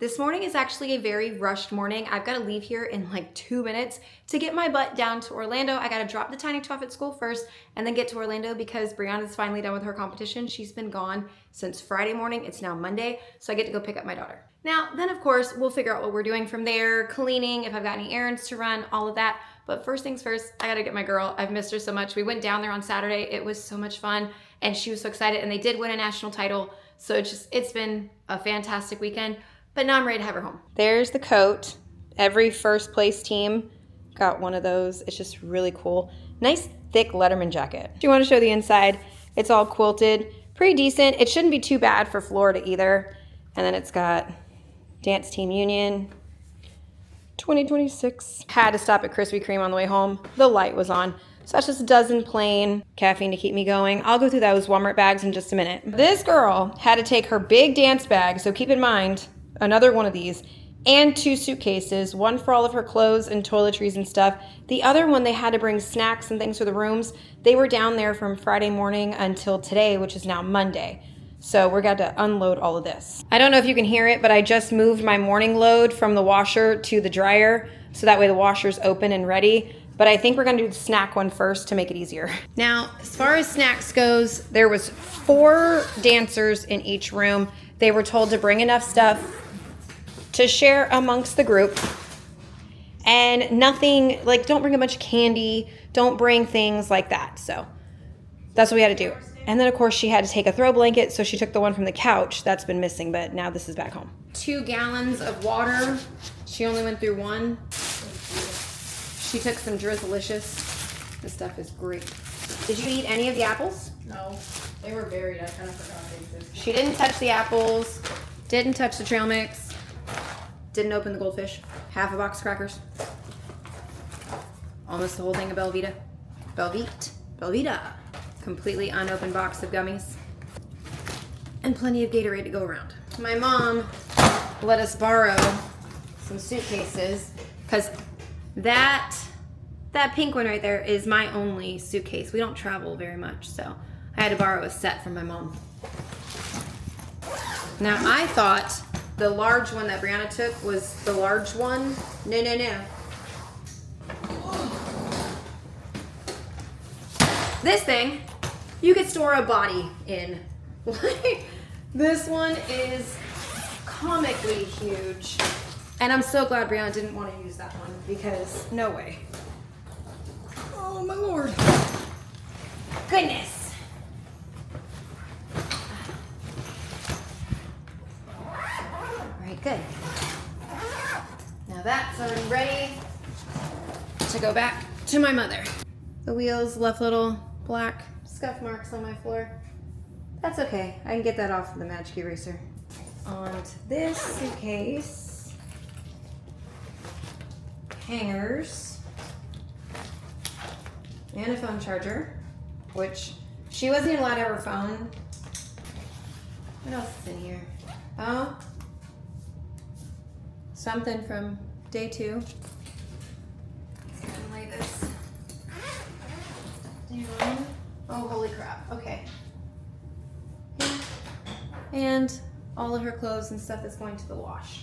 This morning is actually a very rushed morning. I've got to leave here in like 2 minutes to get my butt down to Orlando. I got to drop the tiny two off at school first and then get to Orlando because Brianna's finally done with her competition. She's been gone since Friday morning. It's now Monday, so I get to go pick up my daughter. Now, then of course, we'll figure out what we're doing from there, cleaning, if I've got any errands to run, all of that. But first things first, I gotta get my girl. I've missed her so much. We went down there on Saturday. It was so much fun and she was so excited and they did win a national title. So it's been a fantastic weekend. But now I'm ready to have her home. There's the coat. Every first place team got one of those. It's just really cool. Nice thick Letterman jacket. Do you want to show the inside? It's all quilted. Pretty decent. It shouldn't be too bad for Florida either. And then it's got Dance Team Union 2026. Had to stop at Krispy Kreme on the way home. The light was on. So that's just a dozen plain caffeine to keep me going. I'll go through those Walmart bags in just a minute. This girl had to take her big dance bag, so keep in mind, another one of these, and 2 suitcases, one for all of her clothes and toiletries and stuff. The other one, they had to bring snacks and things for the rooms. They were down there from Friday morning until today, which is now Monday. So we're got to unload all of this. I don't know if you can hear it, but I just moved my morning load from the washer to the dryer, so that way the washer's open and ready. But I think we're gonna do the snack one first to make it easier. Now, as far as snacks goes, there was 4 dancers in each room. They were told to bring enough stuff to share amongst the group. And nothing, like, don't bring a bunch of candy, don't bring things like that. So that's what we had to do. And then of course she had to take a throw blanket, so she took the one from the couch. That's been missing, but now this is back home. 2 gallons of water. She only went through 1. She took some Drizzlicious. This stuff is great. Did you eat any of the apples? No, they were buried. I kind of forgot they existed. She didn't touch the apples, didn't touch the trail mix, didn't open the goldfish, half a box of crackers, almost the whole thing of Belvita. Belvita. Completely unopened box of gummies, and plenty of Gatorade to go around. My mom let us borrow some suitcases because that pink one right there is my only suitcase. We don't travel very much, so I had to borrow a set from my mom. Now I thought the large one that Brianna took was the large one. No. This thing, you could store a body in. This one is comically huge. And I'm so glad Brianna didn't want to use that one because no way. Oh my Lord. Goodness. All right, good. Now that's already ready to go back to my mother. The wheels left little black scuff marks on my floor. That's okay. I can get that off with the magic eraser. On to this suitcase. Hangers. And a phone charger, which she wasn't even allowed to have her phone. What else is in here? Oh. Something from day 2. Let's go and lay this down. Oh, holy crap. Okay. And all of her clothes and stuff that's going to the wash.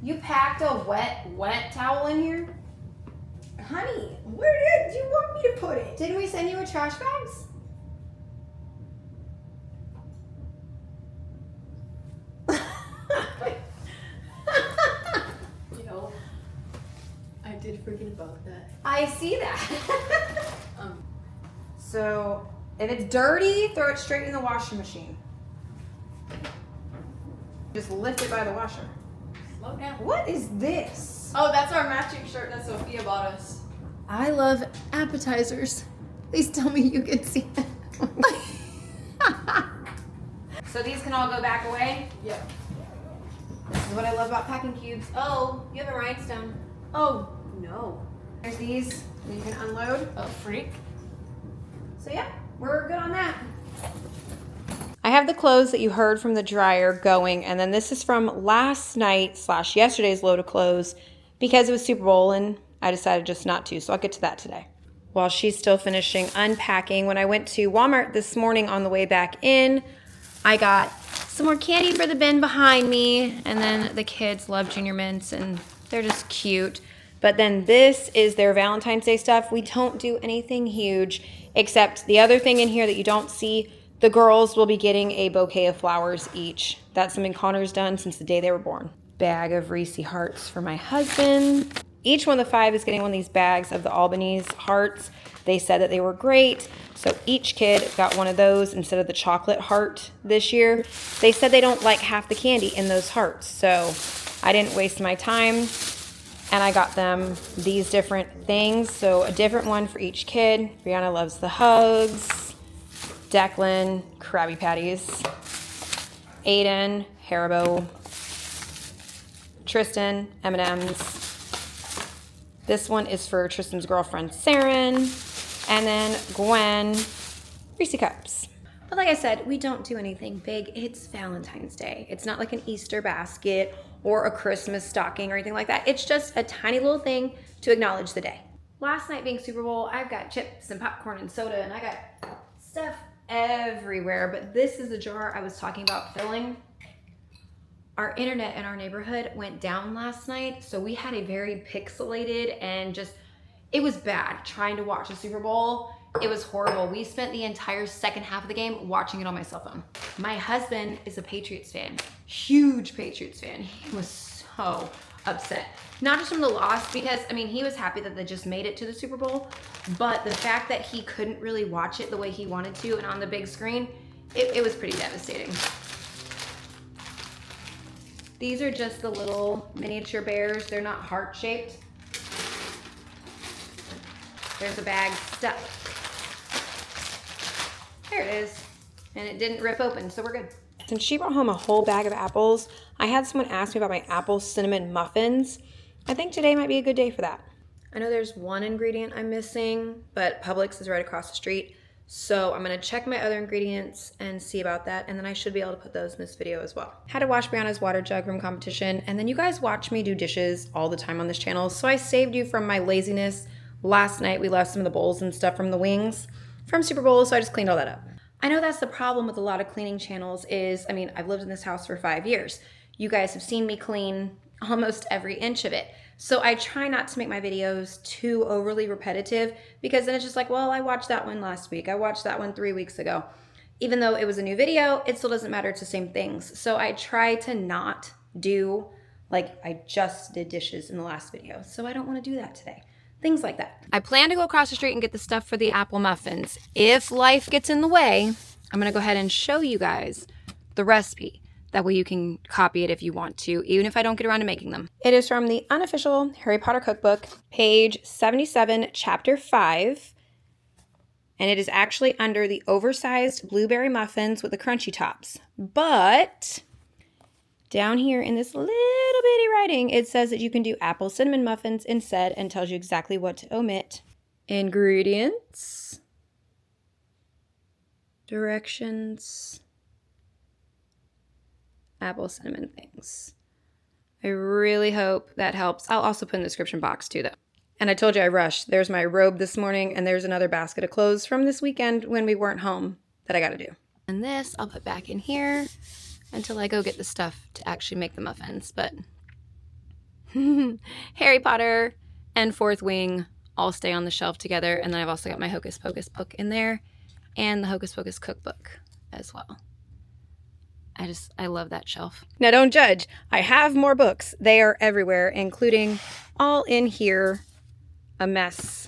You packed a wet towel in here? Honey, where did you want me to put it? Didn't we send you a trash bags? You know, I did forget about that. I see that. So if it's dirty, throw it straight in the washing machine. Just lift it by the washer. Slow down. What is this? Oh, that's our matching shirt that Sophia bought us. I love appetizers. Please tell me you can see it. So these can all go back away? Yep. This is what I love about packing cubes. Oh, you have a rhinestone. Oh, no. There's these that you can unload. Oh, freak. So yeah, we're good on that. I have the clothes that you heard from the dryer going, and then this is from last night / yesterday's load of clothes because it was Super Bowl and I decided just not to, so I'll get to that today. While she's still finishing unpacking, when I went to Walmart this morning on the way back in, I got some more candy for the bin behind me, and then the kids love Junior Mints, and they're just cute. But then this is their Valentine's Day stuff. We don't do anything huge, except the other thing in here that you don't see, the girls will be getting a bouquet of flowers each. That's something Connor's done since the day they were born. Bag of Reese hearts for my husband. Each one of the 5 is getting one of these bags of the Albanese hearts. They said that they were great, so each kid got one of those instead of the chocolate heart this year. They said they don't like half the candy in those hearts, so I didn't waste my time, and I got them these different things. So a different one for each kid. Brianna loves the hugs. Declan, Krabby Patties. Aiden, Haribo. Tristan, M&M's. This one is for Tristan's girlfriend, Saren. And then Gwen, Reese Cups. But like I said, we don't do anything big. It's Valentine's Day. It's not like an Easter basket or a Christmas stocking or anything like that. It's just a tiny little thing to acknowledge the day. Last night being Super Bowl, I've got chips and popcorn and soda, and I got stuff everywhere. But this is the jar I was talking about filling. Our internet in our neighborhood went down last night, so we had a very pixelated and just, it was bad trying to watch the Super Bowl. It was horrible. We spent the entire second half of the game watching it on my cell phone. My husband is a Patriots fan, huge Patriots fan. He was so upset. Not just from the loss, because I mean, he was happy that they just made it to the Super Bowl, but the fact that he couldn't really watch it the way he wanted to and on the big screen, it was pretty devastating. These are just the little miniature bears. They're not heart-shaped. There's a bag stuck. There it is. And it didn't rip open, so we're good. Since she brought home a whole bag of apples, I had someone ask me about my apple cinnamon muffins. I think today might be a good day for that. I know there's one ingredient I'm missing, but Publix is right across the street. So I'm gonna check my other ingredients and see about that, and then I should be able to put those in this video as well. Had to wash Brianna's water jug from competition, and then you guys watch me do dishes all the time on this channel, so I saved you from my laziness. Last night we left some of the bowls and stuff from the wings from Super Bowl, so I just cleaned all that up. I know that's the problem with a lot of cleaning channels is, I mean, I've lived in this house for 5 years. You guys have seen me clean almost every inch of it. So I try not to make my videos too overly repetitive, because then it's just like, well, I watched that one last week. I watched that one 3 weeks ago. Even though it was a new video, it still doesn't matter. It's the same things. So I try to not do like I just did dishes in the last video. So I don't want to do that today. Things like that. I plan to go across the street and get the stuff for the apple muffins. If life gets in the way, I'm going to go ahead and show you guys the recipe. That way you can copy it if you want to, even if I don't get around to making them. It is from the unofficial Harry Potter cookbook, page 77, chapter 5. And it is actually under the oversized blueberry muffins with the crunchy tops. But down here in this little bitty writing, it says that you can do apple cinnamon muffins instead, and tells you exactly what to omit. Ingredients. Directions. Apple cinnamon things. I really hope that helps. I'll also put in the description box too, though. And I told you I rushed. There's my robe this morning, and there's another basket of clothes from this weekend when we weren't home that I got to do. And this I'll put back in here until I go get the stuff to actually make the muffins. But Harry Potter and Fourth Wing all stay on the shelf together. And then I've also got my Hocus Pocus book in there and the Hocus Pocus cookbook as well. I love that shelf. Now don't judge. I have more books. They are everywhere, including all in here. A mess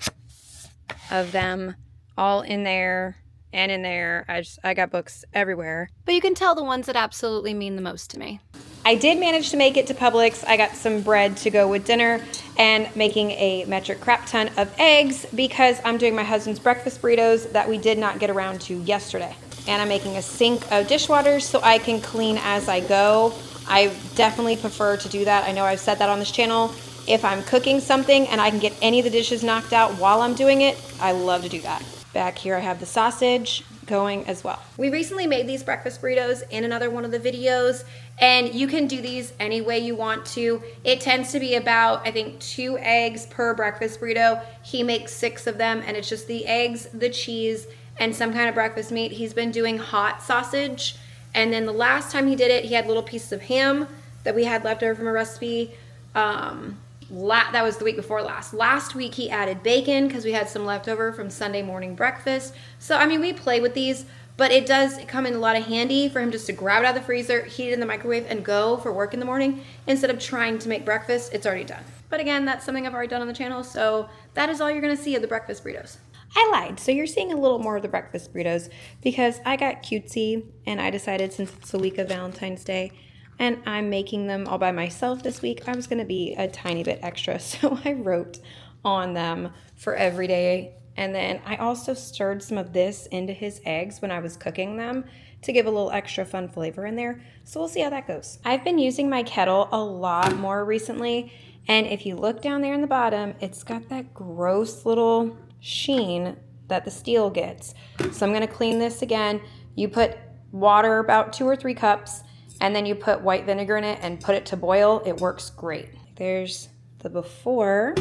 of them all in there and in there. I got books everywhere. But you can tell the ones that absolutely mean the most to me. I did manage to make it to Publix. I got some bread to go with dinner and making a metric crap ton of eggs because I'm doing my husband's breakfast burritos that we did not get around to yesterday. And I'm making a sink of dishwater so I can clean as I go. I definitely prefer to do that. I know I've said that on this channel. If I'm cooking something and I can get any of the dishes knocked out while I'm doing it, I love to do that. Back here I have the sausage going as well. We recently made these breakfast burritos in another one of the videos, and you can do these any way you want to. It tends to be about, I think, 2 eggs per breakfast burrito. He makes 6 of them, and it's just the eggs, the cheese, and some kind of breakfast meat. He's been doing hot sausage, And then the last time he did it, he had little pieces of ham that we had left over from a recipe. That was the week before last. Last week he added bacon because we had some left over from Sunday morning breakfast. So, I mean, we play with these, but it does come in a lot of handy for him just to grab it out of the freezer, heat it in the microwave, and go for work in the morning instead of trying to make breakfast. It's already done. But again, that's something I've already done on the channel, so that is all you're going to see of the breakfast burritos. I lied. So you're seeing a little more of the breakfast burritos because I got cutesy and I decided since it's the week of Valentine's Day and I'm making them all by myself this week, I was going to be a tiny bit extra. So I wrote on them for every day. And then I also stirred some of this into his eggs when I was cooking them to give a little extra fun flavor in there. So we'll see how that goes. I've been using my kettle a lot more recently. And if you look down there in the bottom, it's got that gross little sheen that the steel gets. So I'm going to clean this again. You put water, about 2 or 3 cups, and then you put white vinegar in it and put it to boil. It works great. There's the before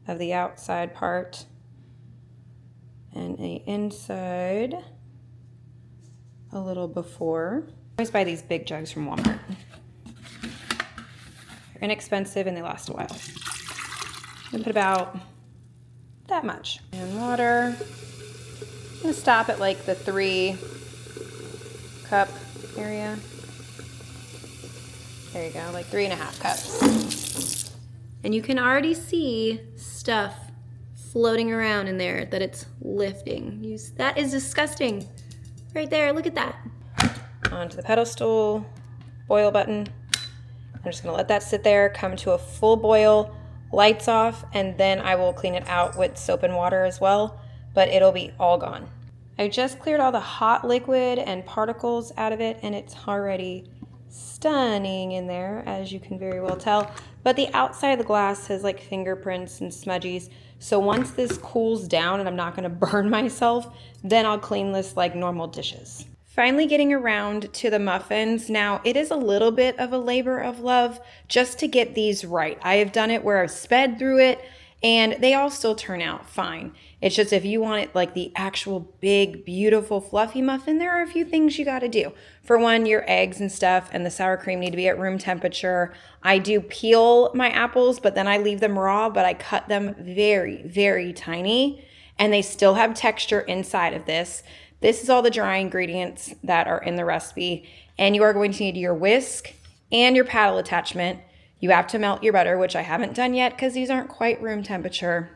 of the outside part and a inside a little before. I always buy these big jugs from Walmart. They're inexpensive and they last a while. I'm going to put about that much. And water. I'm going to stop at like the 3 cup area. There you go, like 3.5 cups. And you can already see stuff floating around in there that it's lifting. That is disgusting. Right there, look at that. Onto the pedestal, boil button. I'm just gonna let that sit there, come to a full boil, lights off, and then I will clean it out with soap and water as well, but it'll be all gone. I just cleared all the hot liquid and particles out of it, and it's already stunning in there, as you can very well tell. But the outside of the glass has like fingerprints and smudgies. So once this cools down and I'm not gonna burn myself, then I'll clean this like normal dishes. Finally getting around to the muffins. Now, it is a little bit of a labor of love just to get these right. I have done it where I've sped through it and they all still turn out fine. It's just if you want it like the actual big, beautiful, fluffy muffin, there are a few things you gotta do. For one, your eggs and stuff and the sour cream need to be at room temperature. I do peel my apples, but then I leave them raw, but I cut them very, very tiny and they still have texture inside of this. This is all the dry ingredients that are in the recipe, and you are going to need your whisk and your paddle attachment. You have to melt your butter, which I haven't done yet because these aren't quite room temperature,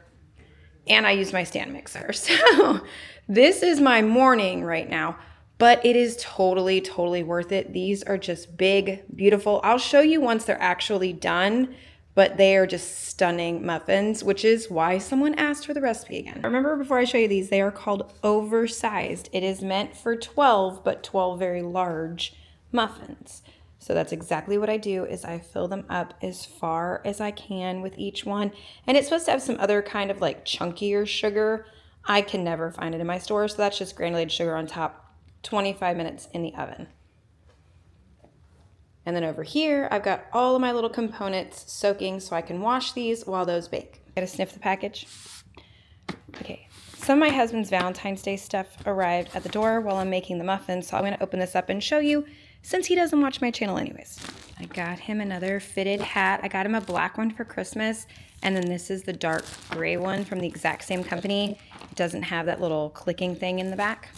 and I use my stand mixer. So this is my morning right now, but it is totally, totally worth it. These are just big, beautiful. I'll show you once they're actually done, but they are just stunning muffins, which is why someone asked for the recipe again. Remember, before I show you these, they are called oversized. It is meant for 12, but 12 very large muffins. So that's exactly what I do, is I fill them up as far as I can with each one. And it's supposed to have some other kind of like chunkier sugar. I can never find it in my store, so that's just granulated sugar on top. 25 minutes in the oven. And then over here, I've got all of my little components soaking so I can wash these while those bake. Gotta sniff the package. Okay, some of my husband's Valentine's Day stuff arrived at the door while I'm making the muffins, so I'm gonna open this up and show you since he doesn't watch my channel anyways. I got him another fitted hat. I got him a black one for Christmas, and then this is the dark gray one from the exact same company. It doesn't have that little clicking thing in the back.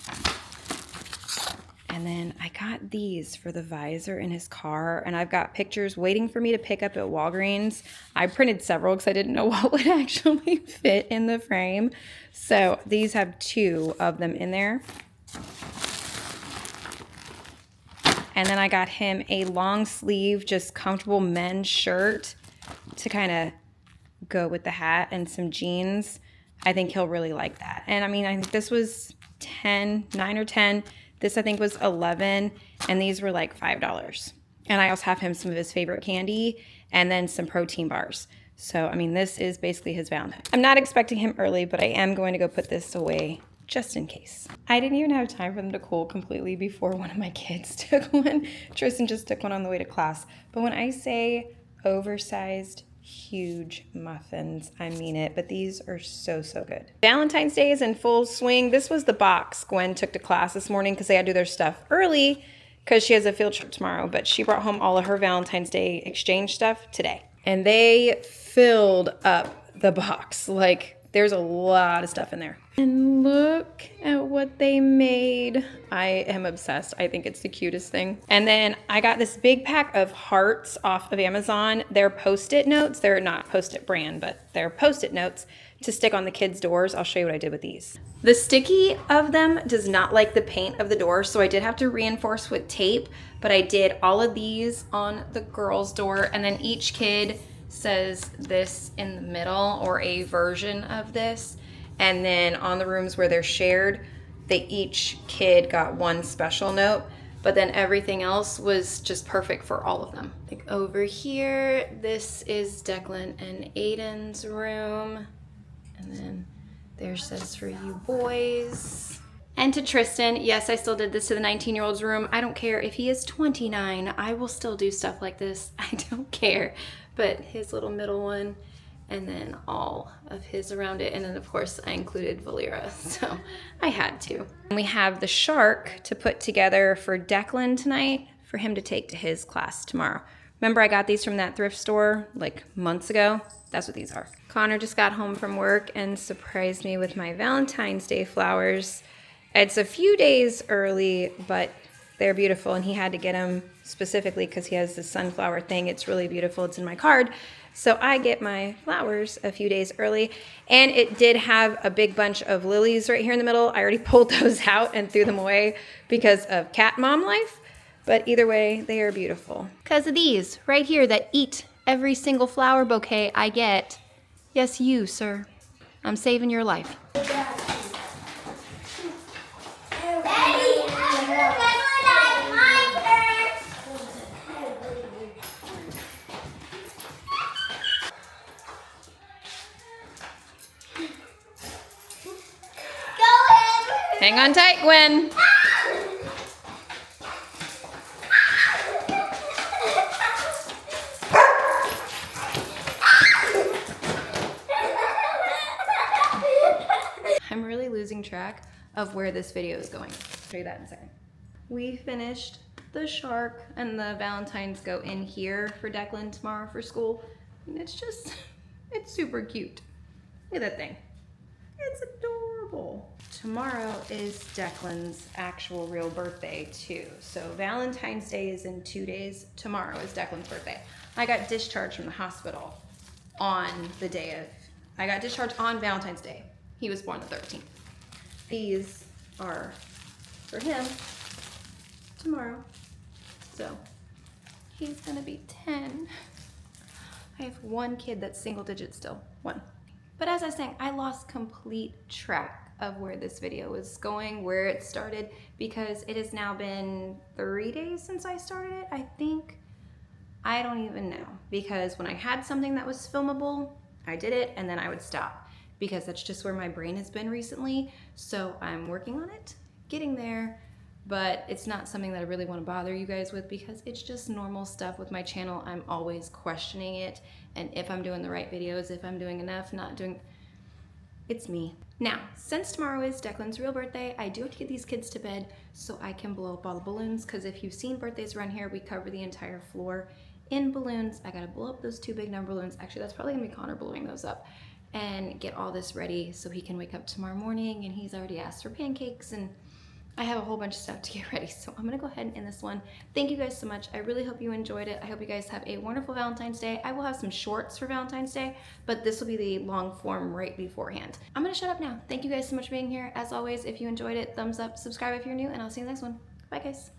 And then I got these for the visor in his car, and I've got pictures waiting for me to pick up at Walgreens. I printed several because I didn't know what would actually fit in the frame. So these have 2 of them in there. And then I got him a long sleeve, just comfortable men's shirt to kind of go with the hat, and some jeans. I think he'll really like that. And I mean, I think this was 9 or 10. This I think was 11, and these were like $5. And I also have him some of his favorite candy and then some protein bars. So, I mean, this is basically his Valentine. I'm not expecting him early, but I am going to go put this away just in case. I didn't even have time for them to cool completely before one of my kids took one. Tristan just took one on the way to class. But when I say oversized, huge muffins, I mean it. But these are so, so good. Valentine's Day is in full swing. This was the box Gwen took to class this morning because they had to do their stuff early because she has a field trip tomorrow, but she brought home all of her Valentine's Day exchange stuff today. And they filled up the box. Like, there's a lot of stuff in there. And look at what they made. I am obsessed. I think it's the cutest thing. And then I got this big pack of hearts off of Amazon. They're Post-it notes. They're not Post-it brand, but they're Post-it notes to stick on the kids' doors. I'll show you what I did with these. The sticky of them does not like the paint of the door, so I did have to reinforce with tape, but I did all of these on the girls' door, and then each kid says this in the middle or a version of this. And then on the rooms where they're shared, each kid got one special note, but then everything else was just perfect for all of them. Like over here, this is Declan and Aiden's room. And then there's this for you boys. And to Tristan, yes, I still did this to the 19-year-old's room. I don't care if he is 29, I will still do stuff like this. I don't care. But his little middle one, and then all of his around it. And then of course I included Valera, so I had to. And we have the shark to put together for Declan tonight for him to take to his class tomorrow. Remember I got these from that thrift store like months ago? That's what these are. Connor just got home from work and surprised me with my Valentine's Day flowers. It's a few days early, but they're beautiful, and he had to get them specifically because he has this sunflower thing. It's really beautiful. It's in my card. So I get my flowers a few days early, and it did have a big bunch of lilies right here in the middle. I already pulled those out and threw them away because of cat mom life, but either way, they are beautiful. Because of these right here that eat every single flower bouquet I get. Yes, you, sir. I'm saving your life. Hang on tight, Gwen. I'm really losing track of where this video is going. I'll show you that in a second. We finished the shark, and the Valentines go in here for Declan tomorrow for school. And it's super cute. Look at that thing. It's adorable. Tomorrow is Declan's actual real birthday too. So Valentine's Day is in 2 days. Tomorrow is Declan's birthday. I got discharged from the hospital on the day of, I got discharged on Valentine's Day. He was born the 13th. These are for him tomorrow. So he's gonna be 10. I have one kid that's single digit still, one. But as I was saying, I lost complete track of where this video was going, where it started, because it has now been 3 days since I started it, I think. I don't even know, because when I had something that was filmable, I did it and then I would stop, because that's just where my brain has been recently. So I'm working on it, getting there, but it's not something that I really want to bother you guys with, because it's just normal stuff with my channel. I'm always questioning it, and if I'm doing the right videos, if I'm doing enough, not doing, it's me. Now, since tomorrow is Declan's real birthday, I do have to get these kids to bed so I can blow up all the balloons, because if you've seen birthdays around here, we cover the entire floor in balloons. I gotta blow up those 2 big number balloons. Actually, that's probably gonna be Connor blowing those up, and get all this ready so he can wake up tomorrow morning, and he's already asked for pancakes, and I have a whole bunch of stuff to get ready, so I'm gonna go ahead and end this one. Thank you guys so much. I really hope you enjoyed it. I hope you guys have a wonderful Valentine's Day. I will have some shorts for Valentine's Day, but this will be the long form right beforehand. I'm gonna shut up now. Thank you guys so much for being here. As always, if you enjoyed it, thumbs up, subscribe if you're new, and I'll see you in the next one. Bye, guys.